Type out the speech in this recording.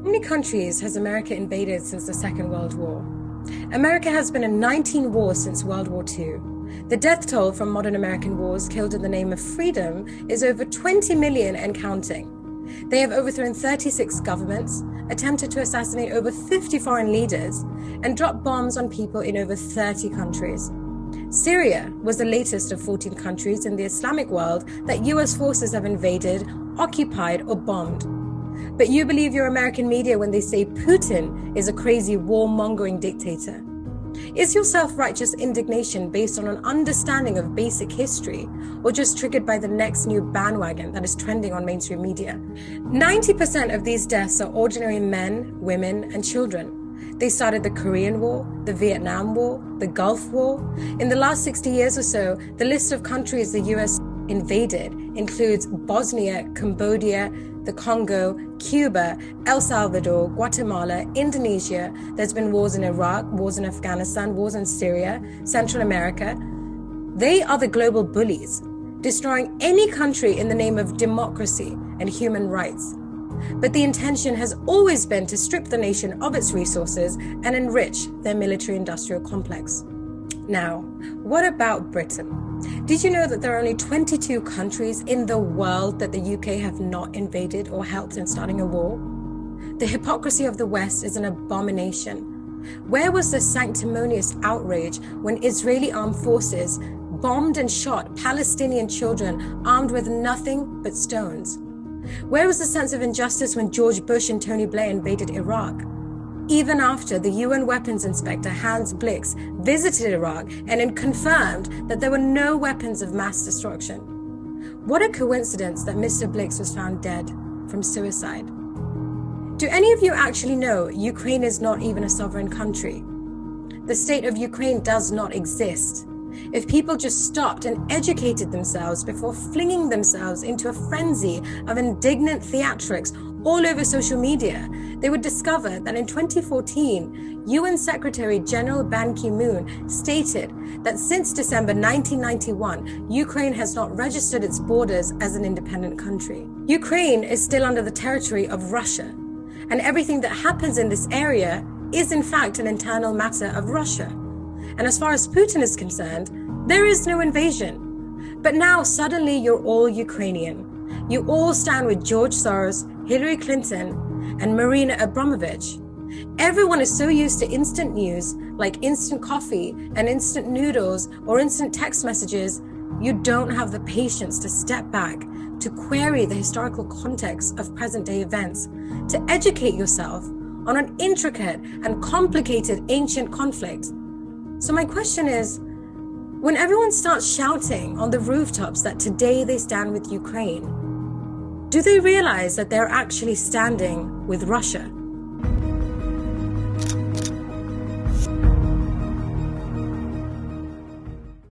How many countries has America invaded since the Second World War? America has been in 19 wars since World War II. The death toll from modern American wars killed in the name of freedom is over 20 million and counting. They have overthrown 36 governments, attempted to assassinate over 50 foreign leaders, and dropped bombs on people in over 30 countries. Syria was the latest of 14 countries in the Islamic world that US forces have invaded, occupied, or bombed. But you believe your American media when they say Putin is a crazy warmongering dictator. Is your self-righteous indignation based on an understanding of basic history, or just triggered by the next new bandwagon that is trending on mainstream media? 90% of these deaths are ordinary men, women, and children. They started the Korean War, the Vietnam War, the Gulf War. In the last 60 years or so, the list of countries the US invaded includes Bosnia, Cambodia, the Congo, Cuba, El Salvador, Guatemala, Indonesia. There's been wars in Iraq, wars in Afghanistan, wars in Syria, Central America. They are the global bullies, destroying any country in the name of democracy and human rights. But the intention has always been to strip the nation of its resources and enrich their military-industrial complex. Now, what about Britain? Did you know that there are only 22 countries in the world that the UK have not invaded or helped in starting a war? The hypocrisy of the West is an abomination. Where was the sanctimonious outrage when Israeli armed forces bombed and shot Palestinian children armed with nothing but stones? Where was the sense of injustice when George Bush and Tony Blair invaded Iraq? Even after the UN weapons inspector Hans Blix visited Iraq and confirmed that there were no weapons of mass destruction. What a coincidence that Mr. Blix was found dead from suicide. Do any of you actually know Ukraine is not even a sovereign country? The state of Ukraine does not exist. If people just stopped and educated themselves before flinging themselves into a frenzy of indignant theatrics all over social media, they would discover that in 2014, UN Secretary General Ban Ki-moon stated that since December 1991, Ukraine has not registered its borders as an independent country. Ukraine is still under the territory of Russia, and everything that happens in this area is in fact an internal matter of Russia. And as far as Putin is concerned, there is no invasion. But now suddenly you're all Ukrainian. You all stand with George Soros, Hillary Clinton, and Marina Abramovich. Everyone is so used to instant news, like instant coffee and instant noodles or instant text messages, you don't have the patience to step back, to query the historical context of present-day events, to educate yourself on an intricate and complicated ancient conflict. So my question is, when everyone starts shouting on the rooftops that today they stand with Ukraine, do they realize that they're actually standing with Russia?